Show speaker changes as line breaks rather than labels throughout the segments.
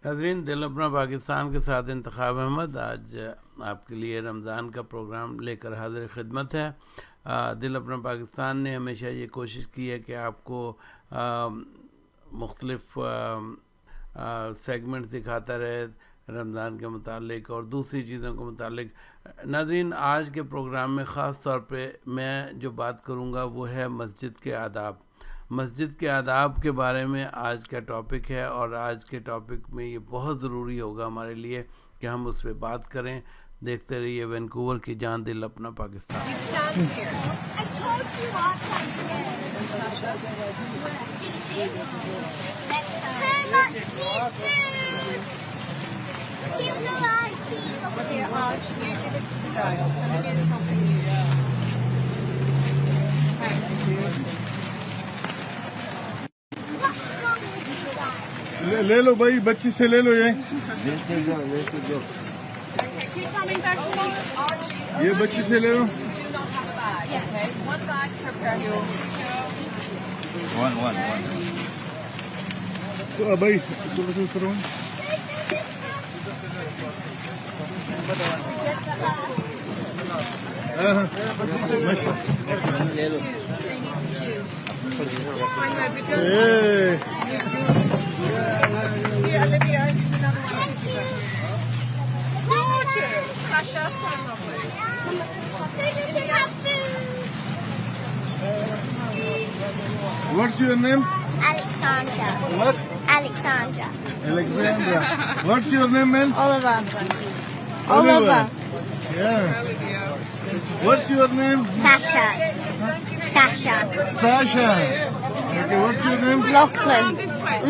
ناظرین، دل اپنا پاکستان کے ساتھ انتخاب احمد آج آپ کے لیے رمضان کا پروگرام لے کر حاضر خدمت ہے۔ دل اپنا پاکستان نے ہمیشہ یہ کوشش کی ہے کہ آپ کو مختلف سیگمنٹ دکھاتا رہے رمضان کے متعلق اور دوسری چیزوں کے متعلق۔ ناظرین، آج کے پروگرام میں خاص طور پہ میں جو بات کروں گا وہ ہے مسجد کے آداب۔ مسجد کے آداب کے بارے میں آج کا ٹاپک ہے، اور آج کے ٹاپک میں یہ بہت ضروری ہوگا ہمارے لیے کہ ہم اس پہ بات کریں۔ دیکھتے رہیے وینکوور کی جان، دل اپنا پاکستان۔
لے لو بھائی، بچی سے لے لو، یہ بچی سے لے لو۔ تو بھائی کرو What's your name?
Alexandra.
What?
Alexandra.
Alexandra. What's your name, man?
Oliver.
Oliver. Yeah. What's your name?
Sasha. Sasha.
Sasha. Okay, what's your name?
Lachlan.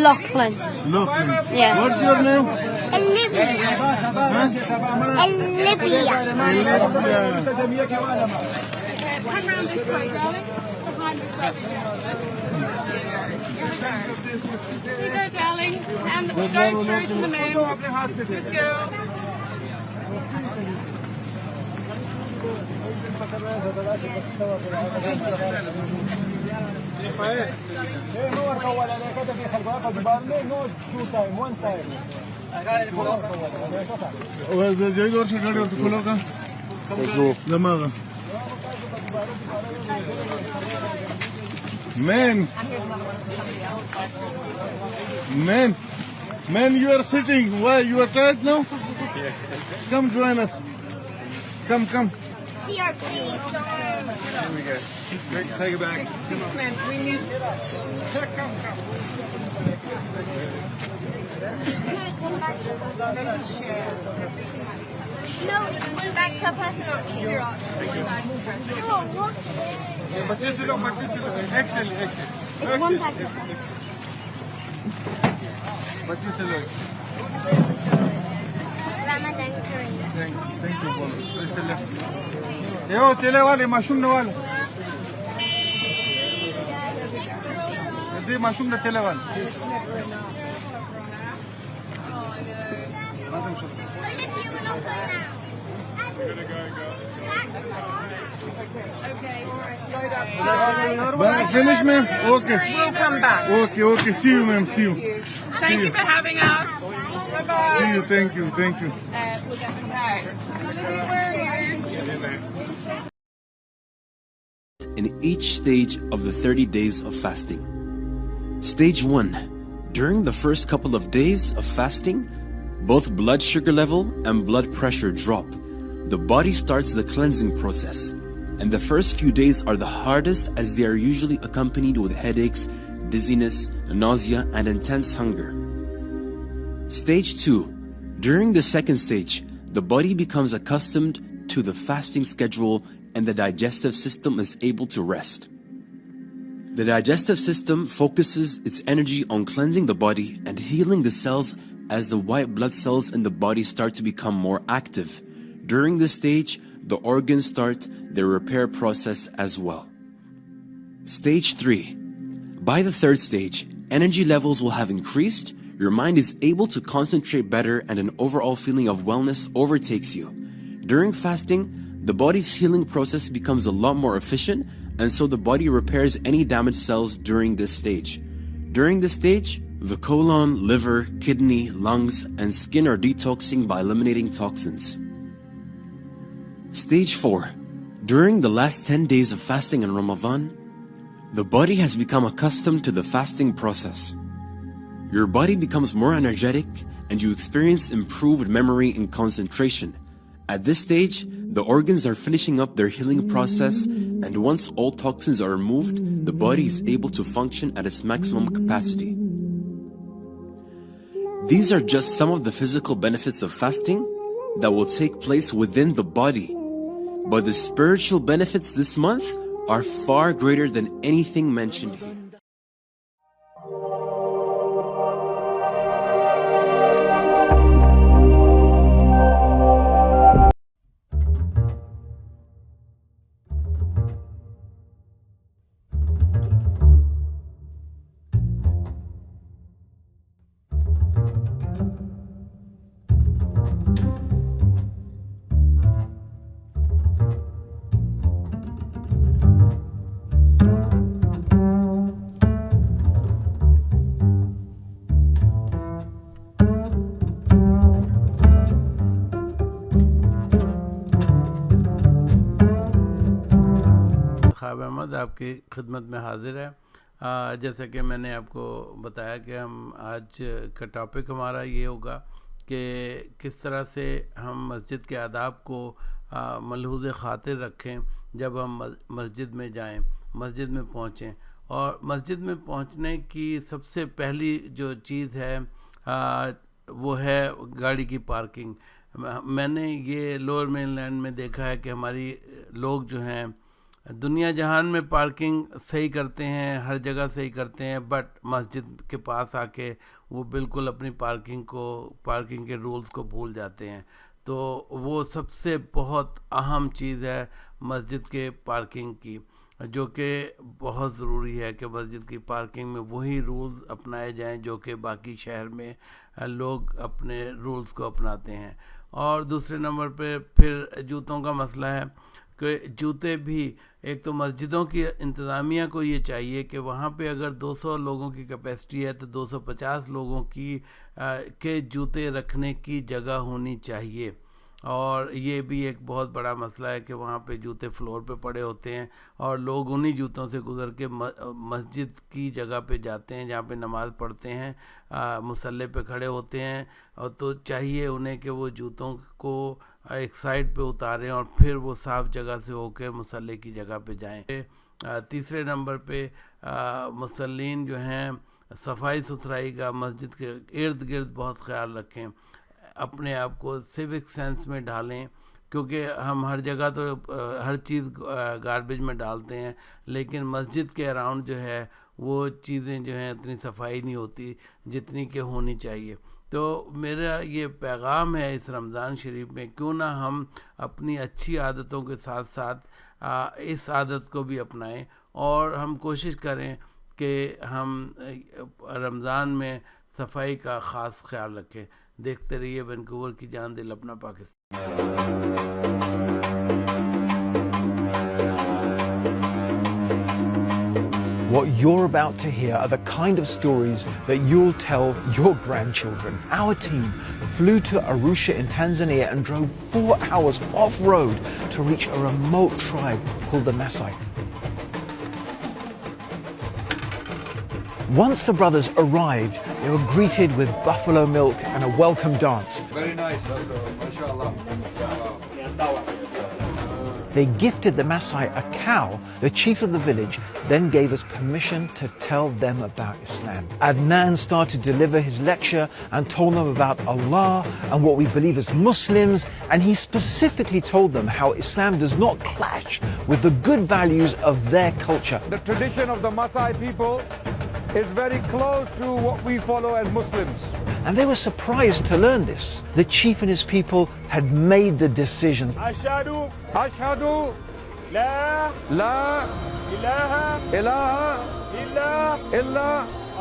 Lachlan.
Look.
Yeah.
What's your name?
Olivia.
Huh?
Olivia.
Come round this way, darling. Behind this way. Here you go, darling. And go through to the man. Good girl.
جاي دور شغال ورته کولوګه دماغه Man, you are sitting. Why? You are tired now? Come join us. Come.
We are free.
Here we go. Take it back.
6 men. We need. Come. Maybe share.
No, one back to a person or two.
Here, I'll
No, look. It's one pack of person. Ramadan Kareem.
Thank you. Yo, tele wale, mashum na wale. Di mashum na tele wale.
Okay, all right. Load up.
Finish, ma'am? Okay.
We'll come back.
Okay. See you, ma'am. See you.
Thank you for having us. Bye-bye.
See you. Thank you.
We'll get them back. Where are you?
In each stage of the 30 days of fasting. Stage 1. During the first couple of days of fasting, both blood sugar level and blood pressure drop. The body starts the cleansing process, and the first few days are the hardest as they are usually accompanied with headaches, dizziness, nausea, and intense hunger. Stage 2. During the second stage, the body becomes accustomed to the fasting schedule and the digestive system is able to rest. The digestive system focuses its energy on cleansing the body and healing the cells as the white blood cells in the body start to become more active. During this stage, the organs start their repair process as well. Stage 3. By the third stage, energy levels will have increased, your mind is able to concentrate better, and an overall feeling of wellness overtakes you. During fasting, the body's healing process becomes a lot more efficient, and so the body repairs any damaged cells during this stage. During this stage, The colon, liver, kidney, lungs, and skin are detoxing by eliminating toxins. Stage 4. During the last 10 days of fasting in Ramadan, the body has become accustomed to the fasting process. Your body becomes more energetic and you experience improved memory and concentration. At this stage, the organs are finishing up their healing process, and once all toxins are removed, the body is able to function at its maximum capacity. These are just some of the physical benefits of fasting that will take place within the body. But the spiritual benefits this month are far greater than anything mentioned here.
خواب احمد آپ کی خدمت میں حاضر ہے. جیسا کہ میں نے آپ کو بتایا کہ ہم آج کا ٹاپک ہمارا یہ ہوگا کہ کس طرح سے ہم مسجد کے آداب کو ملحوظ خاطر رکھیں جب ہم مسجد میں جائیں, مسجد میں پہنچیں. اور مسجد میں پہنچنے کی سب سے پہلی جو چیز ہے وہ ہے گاڑی کی پارکنگ. میں نے یہ لوور مین لینڈ میں دیکھا ہے کہ ہماری لوگ جو ہیں دنیا جہان میں پارکنگ صحیح کرتے ہیں, ہر جگہ صحیح کرتے ہیں, بٹ مسجد کے پاس آ کے وہ بالکل اپنی پارکنگ کے رولز کو بھول جاتے ہیں. تو وہ سب سے بہت اہم چیز ہے مسجد کے پارکنگ کی, جو کہ بہت ضروری ہے کہ مسجد کی پارکنگ میں وہی رولز اپنائے جائیں جو کہ باقی شہر میں لوگ اپنے رولز کو اپناتے ہیں. اور دوسرے نمبر پہ پھر جوتوں کا مسئلہ ہے کہ جوتے بھی ایک تو مسجدوں کی انتظامیہ کو یہ چاہیے کہ وہاں پہ اگر 200 لوگوں کی کیپیسٹی ہے تو 250 لوگوں کے جوتے رکھنے کی جگہ ہونی چاہیے. اور یہ بھی ایک بہت بڑا مسئلہ ہے کہ وہاں پہ جوتے فلور پہ پڑے ہوتے ہیں اور لوگ انہی جوتوں سے گزر کے مسجد کی جگہ پہ جاتے ہیں جہاں پہ نماز پڑھتے ہیں, مصلی پہ کھڑے ہوتے ہیں. اور تو چاہیے انہیں کہ وہ جوتوں کو ایک سائڈ پہ اتاریں اور پھر وہ صاف جگہ سے ہو کے مصلی کی جگہ پہ جائیں. تیسرے نمبر پہ مصلین جو ہیں صفائی ستھرائی کا مسجد کے ارد گرد بہت خیال رکھیں, اپنے آپ کو سیوک سینس میں ڈالیں, کیونکہ ہم ہر جگہ تو ہر چیز گاربیج میں ڈالتے ہیں, لیکن مسجد کے اراؤنڈ جو ہے وہ چیزیں جو ہیں اتنی صفائی نہیں ہوتی جتنی کہ ہونی چاہیے. تو میرا یہ پیغام ہے اس رمضان شریف میں, کیوں نہ ہم اپنی اچھی عادتوں کے ساتھ ساتھ اس عادت کو بھی اپنائیں اور ہم کوشش کریں کہ ہم رمضان میں صفائی کا خاص خیال رکھیں. دیکھتے رہیے وینکوور کی جان دل اپنا Pakistan.
What you're about to hear are the kind of stories that you'll tell your grandchildren. Our team flew to Arusha in Tanzania and drove 4 hours off-road to reach a remote tribe called the Maasai. Once the brothers arrived, they were greeted with buffalo milk and a welcome dance.
Very nice, mashallah.
They gifted the Maasai a cow. The chief of the village then gave us permission to tell them about Islam. Adnan started to deliver his lecture and told them about Allah and what we believe as Muslims, and he specifically told them how Islam does not clash with the good values of their culture.
The tradition of the Maasai people is very close to what we follow as Muslims.
And they were surprised to learn this. The chief and his people had made the decision.
Ashhadu la ilaha illa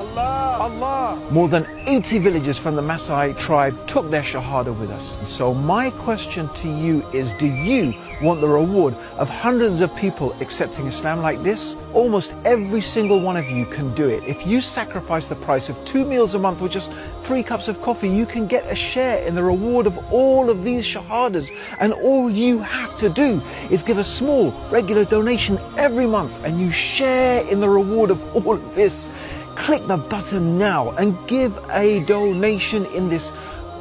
Allah.
More than 80 villagers from the Maasai tribe took their Shahada with us. So my question to you is, do you want the reward of hundreds of people accepting Islam like this? Almost every single one of you can do it. If you sacrifice the price of 2 meals a month with just 3 cups of coffee, you can get a share in the reward of all of these Shahadas. And all you have to do is give a small, regular donation every month, and you share in the reward of all of this. Click the button now and give a donation in this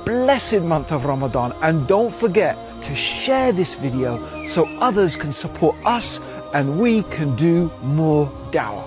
blessed month of Ramadan. And don't forget to share this video so others can support us and we can do more dawah.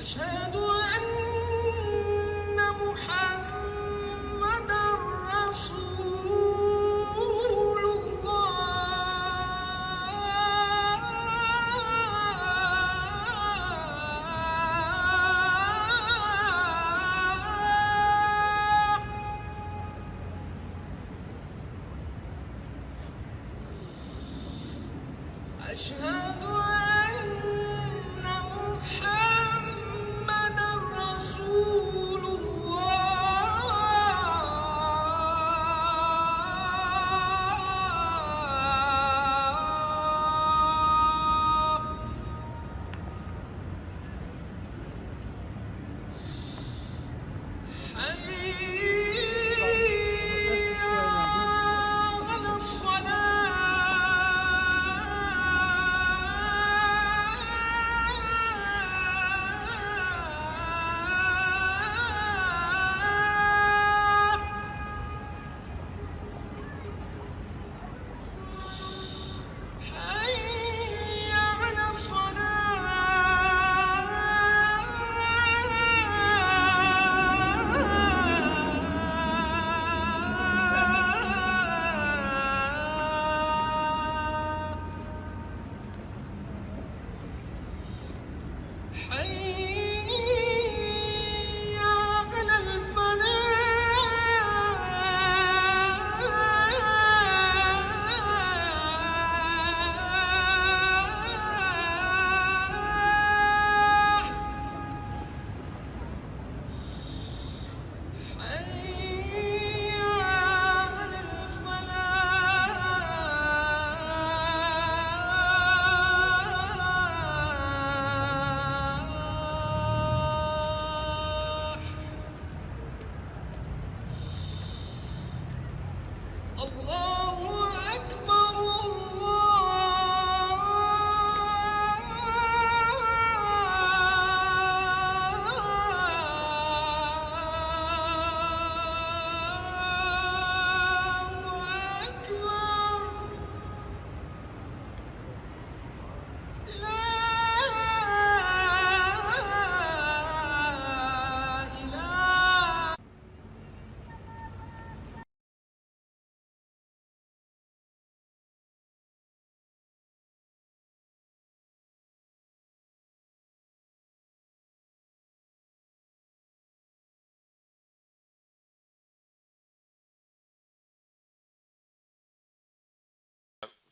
أشهد أن محمدًا رسول الله. أشهد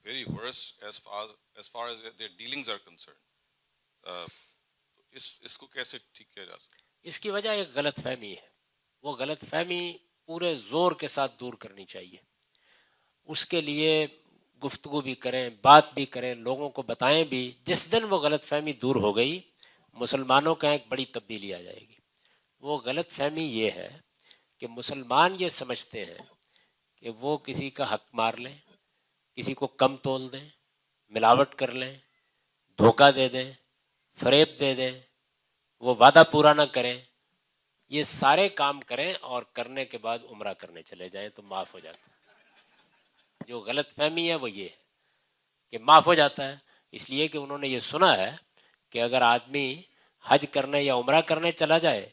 very worse as far as their dealings are concerned. اس کو کیسے ٹھیک کیا جا سکتا؟
اس کی وجہ ایک غلط فہمی ہے. وہ غلط فہمی پورے زور کے ساتھ دور کرنی چاہیے. اس کے لیے گفتگو بھی کریں, بات بھی کریں, لوگوں کو بتائیں بھی. جس دن وہ غلط فہمی دور ہو گئی, مسلمانوں کا ایک بڑی تبدیلی آ جائے گی. وہ غلط فہمی یہ ہے کہ مسلمان یہ سمجھتے ہیں کہ وہ کسی کا حق مار لیں، کسی کو کم تول دیں، ملاوٹ کر لیں، دھوکہ دے دیں، فریب دے دیں، وہ وعدہ پورا نہ کریں، یہ سارے کام کریں اور کرنے کے بعد عمرہ کرنے چلے جائیں تو معاف ہو جاتا ہے۔ جو غلط فہمی ہے وہ یہ ہے کہ معاف ہو جاتا ہے، اس لیے کہ انہوں نے یہ سنا ہے کہ اگر آدمی حج کرنے یا عمرہ کرنے چلا جائے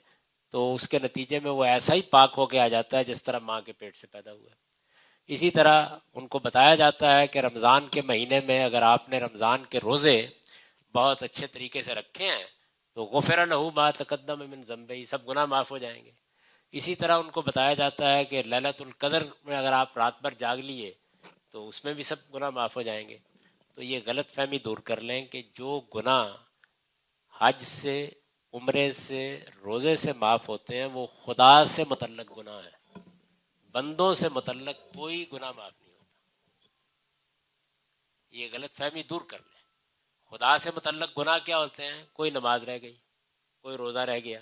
تو اس کے نتیجے میں وہ ایسا ہی پاک ہو کے آ جاتا ہے جس طرح ماں کے پیٹ سے پیدا ہوا ہے۔ اسی طرح ان کو بتایا جاتا ہے کہ رمضان کے مہینے میں اگر آپ نے رمضان کے روزے بہت اچھے طریقے سے رکھے ہیں تو غفر لہ ما تقدم من ذنبہ، سب گناہ معاف ہو جائیں گے۔ اسی طرح ان کو بتایا جاتا ہے کہ لیلۃ القدر میں اگر آپ رات بھر جاگ لیے تو اس میں بھی سب گناہ معاف ہو جائیں گے۔ تو یہ غلط فہمی دور کر لیں کہ جو گناہ حج سے، عمرے سے، روزے سے معاف ہوتے ہیں وہ خدا سے متعلق گناہ ہیں، بندوں سے متعلق کوئی گناہ معاف نہیں ہوتا۔ یہ غلط فہمی دور کر لیں۔ خدا سے متعلق گناہ کیا ہوتے ہیں؟ کوئی نماز رہ گئی، کوئی روزہ رہ گیا،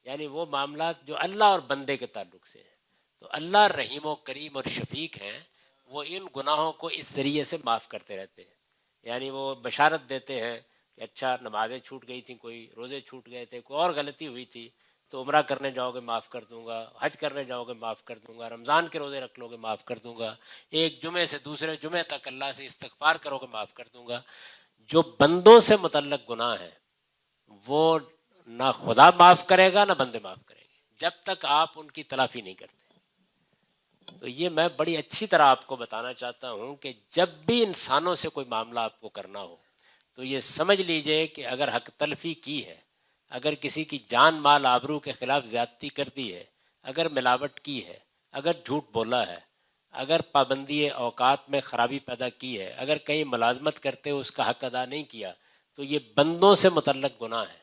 یعنی وہ معاملات جو اللہ اور بندے کے تعلق سے ہیں۔ تو اللہ رحیم و کریم اور شفیق ہیں، وہ ان گناہوں کو اس ذریعے سے معاف کرتے رہتے ہیں۔ یعنی وہ بشارت دیتے ہیں کہ اچھا نمازیں چھوٹ گئی تھیں، کوئی روزے چھوٹ گئے تھے، کوئی اور غلطی ہوئی تھی تو عمرہ کرنے جاؤ گے معاف کر دوں گا، حج کرنے جاؤ گے معاف کر دوں گا، رمضان کے روزے رکھ لو گے معاف کر دوں گا، ایک جمعے سے دوسرے جمعے تک اللہ سے استغفار کرو گے معاف کر دوں گا۔ جو بندوں سے متعلق گناہ ہیں وہ نہ خدا معاف کرے گا نہ بندے معاف کریں گے جب تک آپ ان کی تلافی نہیں کرتے۔ تو یہ میں بڑی اچھی طرح آپ کو بتانا چاہتا ہوں کہ جب بھی انسانوں سے کوئی معاملہ آپ کو کرنا ہو تو یہ سمجھ لیجئے کہ اگر حق تلفی کی ہے، اگر کسی کی جان مال آبرو کے خلاف زیادتی کر دی ہے، اگر ملاوٹ کی ہے، اگر جھوٹ بولا ہے، اگر پابندی اوقات میں خرابی پیدا کی ہے، اگر کہیں ملازمت کرتے ہو اس کا حق ادا نہیں کیا، تو یہ بندوں سے متعلق گناہ ہے،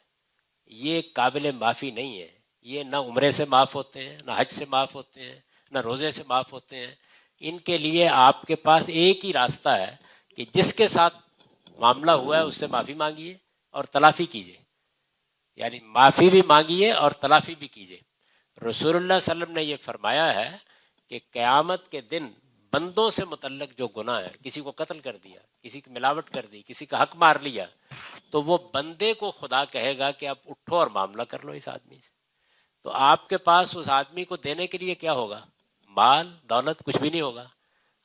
یہ قابل معافی نہیں ہے۔ یہ نہ عمرے سے معاف ہوتے ہیں، نہ حج سے معاف ہوتے ہیں، نہ روزے سے معاف ہوتے ہیں۔ ان کے لیے آپ کے پاس ایک ہی راستہ ہے کہ جس کے ساتھ معاملہ ہوا ہے اس سے معافی مانگیے اور تلافی کیجیے، یعنی معافی بھی مانگیے اور تلافی بھی کیجیے۔ رسول اللہ صلی اللہ علیہ وسلم نے یہ فرمایا ہے کہ قیامت کے دن بندوں سے متعلق جو گناہ ہے، کسی کو قتل کر دیا، کسی کی ملاوٹ کر دی، کسی کا حق مار لیا، تو وہ بندے کو خدا کہے گا کہ اب اٹھو اور معاملہ کر لو اس آدمی سے۔ تو آپ کے پاس اس آدمی کو دینے کے لیے کیا ہوگا؟ مال دولت کچھ بھی نہیں ہوگا۔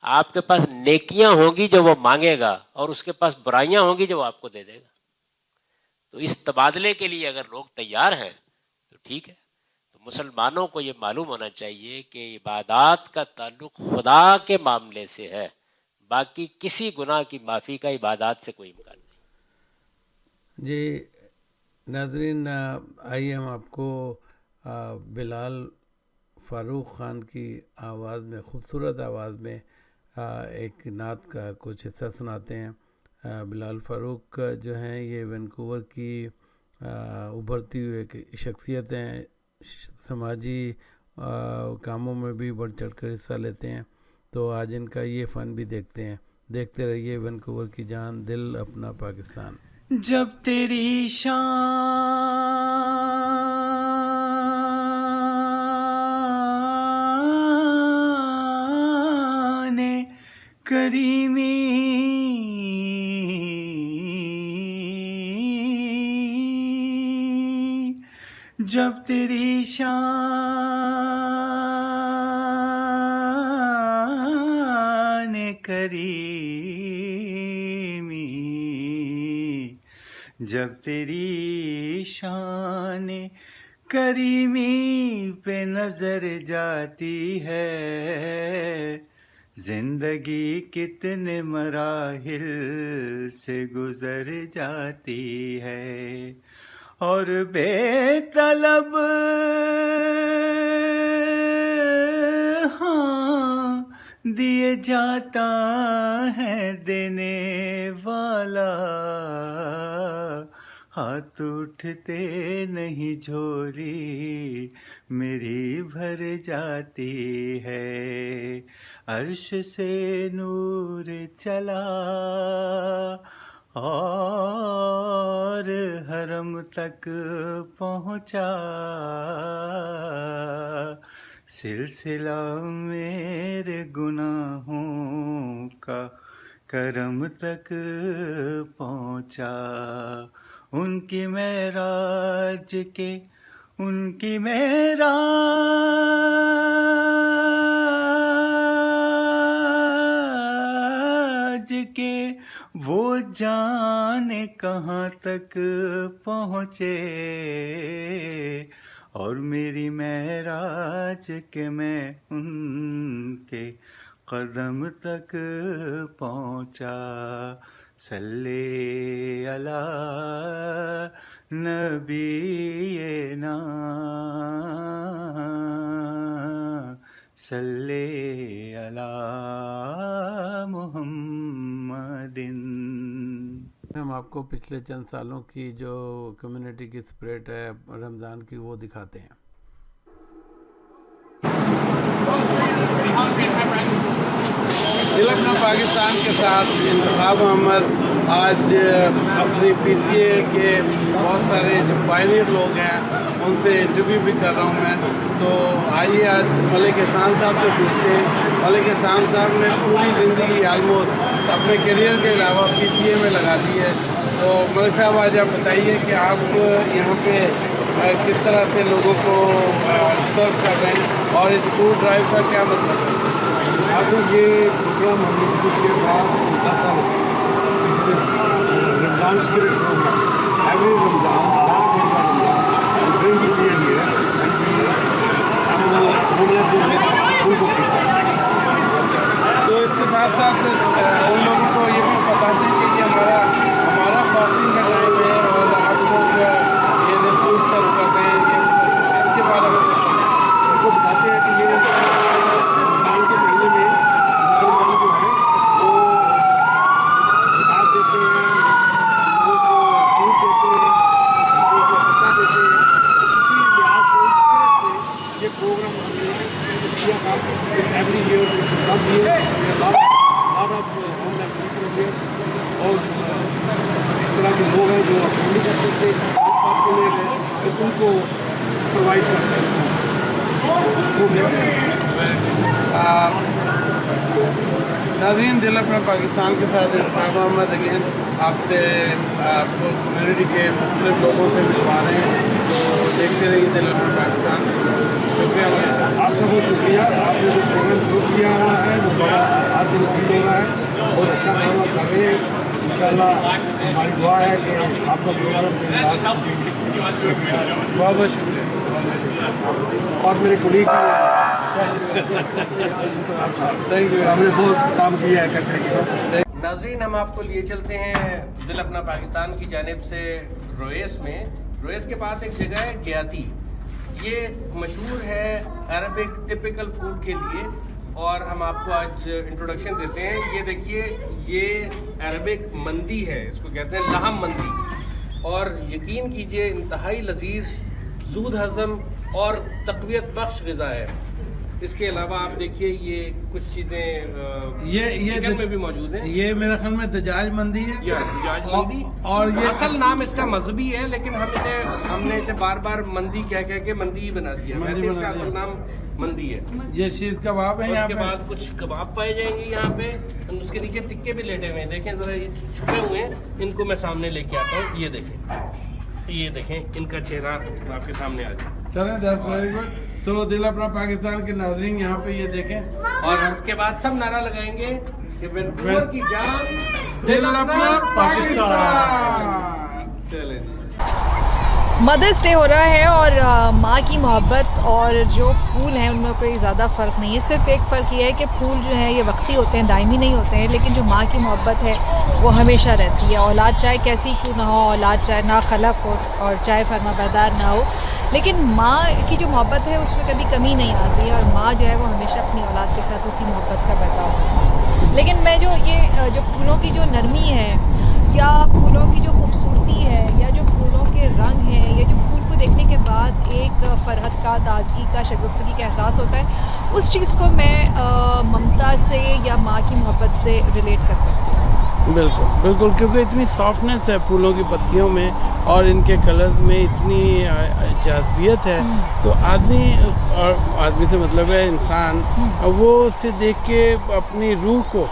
آپ کے پاس نیکیاں ہوں گی جو وہ مانگے گا اور اس کے پاس برائیاں ہوں گی جو وہ آپ کو دے دے گا۔ تو اس تبادلے کے لیے اگر لوگ تیار ہیں تو ٹھیک ہے۔ تو مسلمانوں کو یہ معلوم ہونا چاہیے کہ عبادات کا تعلق خدا کے معاملے سے ہے، باقی کسی گناہ کی معافی کا عبادات سے کوئی امکان نہیں۔
جی ناظرین، آئیے ہم آپ کو بلال فاروق خان کی آواز میں، خوبصورت آواز میں ایک نعت کا کچھ حصہ سناتے ہیں۔ بلال فاروق جو ہیں یہ وینکوور کی ابھرتی ہوئی ایک شخصیت ہیں، سماجی کاموں میں بھی بڑھ چڑھ کر حصہ لیتے ہیں۔ تو آج ان کا یہ فن بھی دیکھتے ہیں۔ دیکھتے رہیے وینکوور کی جان، دل اپنا پاکستان۔
جب تیری شان کریمی جب تیری شان کریمی جب تیری شان کریمی پہ نظر جاتی ہے، زندگی کتنے مراحل سے گزر جاتی ہے، اور بے طلب ہاں دیے جاتا ہے دینے والا، ہاتھ اٹھتے نہیں جھولی میری بھر جاتی ہے، عرش سے نور چلا اور حرم تک پہنچا سلسلہ میرے گناہوں کا کرم تک پہنچا ان کی معراج کے ان کی معراج کے وہ جانے کہاں تک پہنچے اور میری معراج کے میں ان کے قدم تک پہنچا صلی علی نبینا صلی علی محمد.
ہم آپ کو پچھلے چند سالوں کی جو کمیونٹی کی اسپرٹ ہے رمضان کی وہ دکھاتے ہیں. دل اپنا پاکستان کے ساتھ انتخاب احمد آج اپنی پی سی اے کے بہت سارے جو پائنیئر لوگ ہیں ان سے انٹرویو بھی کر رہا ہوں میں. تو آئیے آج ملک احسان صاحب سے پوچھتے ہیں. ملک احسان صاحب نے پوری زندگی آلموسٹ اپنے کیریئر کے علاوہ پی سی اے میں لگا دی ہے. تو ملک صاحب آج آپ بتائیے کہ آپ یہاں پہ کس طرح سے لوگوں کو سرو کر رہے ہیں اور اسکول ڈرائیو کا کیا مطلب ہے؟
آج یہ پروگرام ہم نے شروع کیا تھا 10 سال رمضان اسپرٹ ایوری رمضان
تو اس کے ساتھ ساتھ ان لوگوں کو یہ بھی بتاتے ہیں کہ یہ ہمارا فاسٹنگ کا ٹائم ہے اور آپ لوگ یہ فوڈ سرو کرتے ہیں. اس کے بارے میں
ان کو بتاتے ہیں کہ یہ رمضان کے مہینے میں مسلمان جو ہیں وہ خطاب دیتے ہیں, لوگوں کو فوڈ دیتے ہیں, لوگوں کو صدقہ دیتے ہیں. اسی لحاظ سے اس طرح سے یہ پروگرام ہم نے کیا تھا ایوری ایئر کم ایئر اور اس طرح کے لوگ ہیں جو افورڈ نہیں کر سکتے بات کے لیے ان کو پرووائڈ کرتے ہیں.
ناظرین, دل اپنا پاکستان کے ساتھ انتخاب احمد اگین آپ سے آپ کو کمیونٹی کے مختلف لوگوں سے ملوا رہے ہیں. تو دیکھتے رہیے دل اپنا پاکستان. شکریہ
آپ کا بہت شکریہ. آپ نے جو پروگرام شروع کیا ہوا ہے وہ بڑا آپ کے نتیجہ ہو رہا ہے, بہت اچھا کام آپ کر رہے ہیں. انشاءاللہ ہماری دعا ہے کہ آپ کا پروگرام
بہت بہت شکریہ.
اور میرے کولیگ ہم نے بہت کام کیا ہے کرتے ہیں.
ناظرین, ہم آپ کو لیے چلتے ہیں دل اپنا پاکستان کی جانب سے رویس میں. رویس کے پاس ایک جگہ ہے گیاتی. یہ مشہور ہے عربک ٹپیکل فوڈ کے لیے اور ہم آپ کو آج انٹروڈکشن دیتے ہیں. یہ دیکھیے, یہ عربک مندی ہے, اس کو کہتے ہیں لحم مندی, اور یقین کیجئے انتہائی لذیذ, زود ہضم اور تقویت بخش غذا ہے. اس کے علاوہ آپ دیکھیے یہ کچھ چیزیں چکن میں بھی موجود ہیں.
یہ میرے خیال میں دجاج مندی ہے.
دجاج مندی, اور یہ اصل نام اس کا مذہبی ہے, لیکن ہم نے اسے بار بار مندی کہہ کے مندی ہی بنا دیا. ویسے اس کا اصل نام مندی ہے.
یہ شیز کباب ہے.
اس کے بعد کچھ کباب پائے جائیں گے یہاں پہ. اس کے نیچے ٹکے بھی لیٹے ہوئے ہیں. دیکھیں ذرا, یہ چھپے ہوئے ہیں, ان کو میں سامنے لے کے آتا ہوں. یہ دیکھیں ان کا چہرہ آپ کے سامنے آ جائے.
چلیں, دیٹس ویری گڈ. تو دل اپنا پاکستان کے ناظرین یہاں پہ یہ دیکھیں,
اور اس کے بعد سب نعرہ لگائیں گے کہ وینکوور کی جان
دل اپنا پاکستان. چلیں جی.
مدرس ڈے ہو رہا ہے اور ماں کی محبت اور جو پھول ہیں ان میں کوئی زیادہ فرق نہیں ہے. صرف ایک فرق یہ ہے کہ پھول جو ہیں یہ وقتی ہوتے ہیں, دائمی نہیں ہوتے ہیں, لیکن جو ماں کی محبت ہے وہ ہمیشہ رہتی ہے. اولاد چاہے کیسی کیوں نہ ہو, اولاد چاہے ناخلف ہو اور چاہے فرما بردار نہ ہو, لیکن ماں کی جو محبت ہے اس میں کبھی کمی نہیں آتی ہے, اور ماں جو ہے وہ ہمیشہ اپنی اولاد کے ساتھ اسی محبت کا برتاؤ. لیکن میں جو پھولوں کی جو نرمی ہے یا پھولوں کی جو خوبصورتی ہے یا جو پھولوں کے رنگ ہیں یا جو پھول کو دیکھنے کے بعد ایک فرحت کا, تازگی کا, شگفتگی کا احساس ہوتا ہے, اس چیز کو میں ممتا سے یا ماں کی محبت سے ریلیٹ کر سکتی ہوں.
بالکل بالکل, کیونکہ اتنی سافٹنیس ہے پھولوں کی پتیوں میں اور ان کے کلرز میں اتنی جاذبیت ہے, تو آدمی سے مطلب ہے انسان, وہ اسے دیکھ کے اپنی روح کو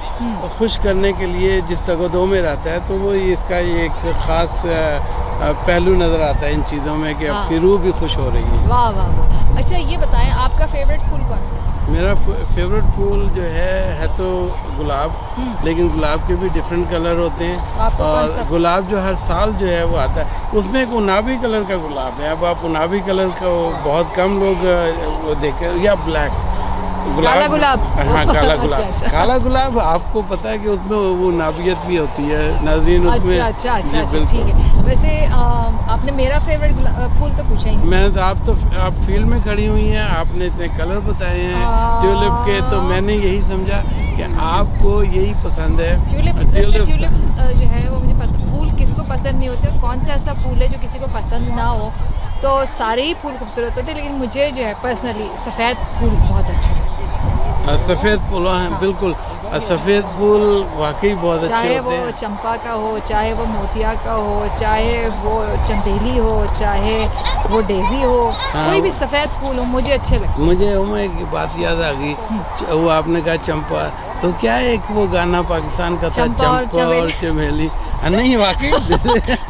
خوش کرنے کے لیے جس تگودو میں رہتا ہے, تو وہ اس کا ایک خاص پہلو نظر آتا ہے ان چیزوں میں کہ آپ کی روح بھی خوش ہو رہی ہے.
واہ واہ واہ. اچھا یہ بتائیں آپ کا فیوریٹ پھول کون سا ہے؟
میرا فیوریٹ پھول جو ہے تو گلاب, لیکن گلاب کے بھی ڈفرینٹ کلر ہوتے ہیں, اور گلاب جو ہر سال جو ہے وہ آتا ہے, اس میں ایک انابی کلر کا گلاب ہے. اب آپ انابی کلر کا بہت کم لوگ وہ دیکھیں, یا بلیک
کالا گلاب.
ہاں کالا گلاب. کالا گلاب آپ کو پتہ ہے کہ اس میں وہ نابیت بھی ہوتی ہے ناظرین اس میں.
اچھا ٹھیک ہے. ویسے آپ نے میرا فیوریٹ پھول تو پوچھا ہی نہیں.
میں تو آپ فیلڈ میں کھڑی ہوئی ہیں, آپ نے اتنے کلر بتائے ہیں ٹیولپ کے, تو میں نے یہی سمجھا کہ آپ کو یہی پسند ہے.
ٹیولپس جو ہے وہ مجھے پسند. پھول کس کو پسند نہیں ہوتے, اور کون سا ایسا پھول ہے جو کسی کو پسند نہ ہو؟ تو سارے ہی پھول خوبصورت ہوتے ہیں, لیکن مجھے جو ہے پرسنلی سفید پھول بہت اچھے لگتے ہیں.
سفید پھول ہیں بالکل, سفید پھول واقعی بہت اچھے ہوتے ہیں.
چاہے وہ چمپا کا ہو, چاہے وہ موتیا کا ہو, چاہے وہ چمبیلی ہو, چاہے وہ ڈیزی ہو, کوئی بھی سفید پھول ہو مجھے اچھے لگتے ہیں.
مجھے ایک بات یاد آ گئی, وہ آپ نے کہا چمپا, تو کیا ایک وہ گانا پاکستان کا تھا چمپا اور چمیلی, نہیں واقعی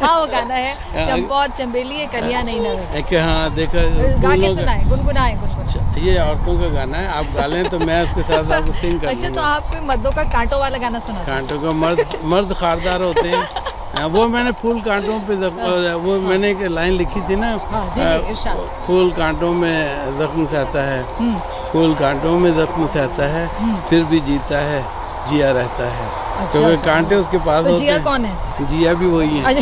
ہاں وہ گانا ہے چمپا اور چمبیلی کلیاں نہیں نظر.
ہاں دیکھا,
گا کے سنائیں, گنگنائیں کچھ.
یہ عورتوں کا گانا ہے, آپ گا لیں تو میں اس کے ساتھ آپ کو سنگ کر.
اچھا تو آپ کوئی مردوں کا کانٹوں والا گانا سنا؟
کانٹوں کا مرد خاردار ہوتے ہیں. وہ میں نے پھول کانٹوں پہ وہ میں نے ایک لائن لکھی تھی نا, پھول کانٹوں میں زخم سے آتا ہے, پھول کانٹوں میں زخم سے آتا ہے, پھر بھی جیتا ہے, جیا رہتا ہے. کیونکہ کانٹے اس کے پاس ہوتے ہیں.
جیا کون ہے؟
جیا بھی وہی ہے.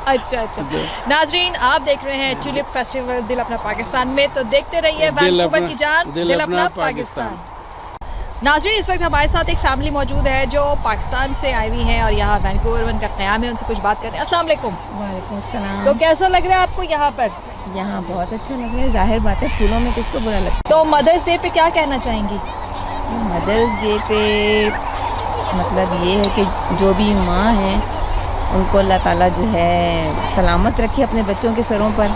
اچھا ناظرین آپ دیکھ رہے ہیں ٹیولپ فیسٹیول دل اپنا پاکستان میں, تو دیکھتے رہیے وینکوور کی جان دل اپنا پاکستان. ناظرین اس وقت ہمارے ساتھ ایک فیملی موجود ہے جو پاکستان سے آئی ہوئی ہیں اور یہاں وینکوور ان کا قیام ہے, ان سے کچھ بات کرتے ہیں. السلام علیکم.
وعلیکم السلام.
تو کیسا لگ رہا ہے آپ کو یہاں پر؟
یہاں بہت اچھا لگ رہا ہے, ظاہر بات ہے پھولوں میں کس کو برا لگتا ہے.
تو مدرس ڈے پہ کیا کہنا چاہیں گی؟
مدرس ڈے پہ مطلب یہ ہے کہ جو بھی ماں ہیں ان کو اللہ تعالیٰ جو ہے سلامت رکھے اپنے بچوں کے سروں پر,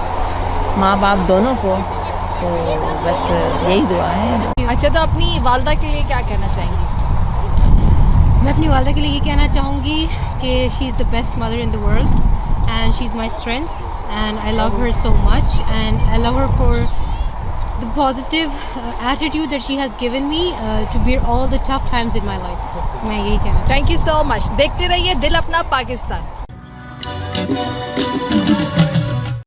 ماں باپ دونوں کو, تو بس یہی دعا ہے.
اچھا تو اپنی والدہ کے لیے کیا کہنا چاہیں گی؟
میں اپنی والدہ کے لیے یہ کہنا چاہوں گی کہ she is the best mother in the world, and she is my strength, and I love her so much, and I love her for the positive attitude that she has given me to bear all the tough times in my life. میں یہی کہنا چاہوں.
Thank you so much. دیکھتے رہیے دل اپنا پاکستان.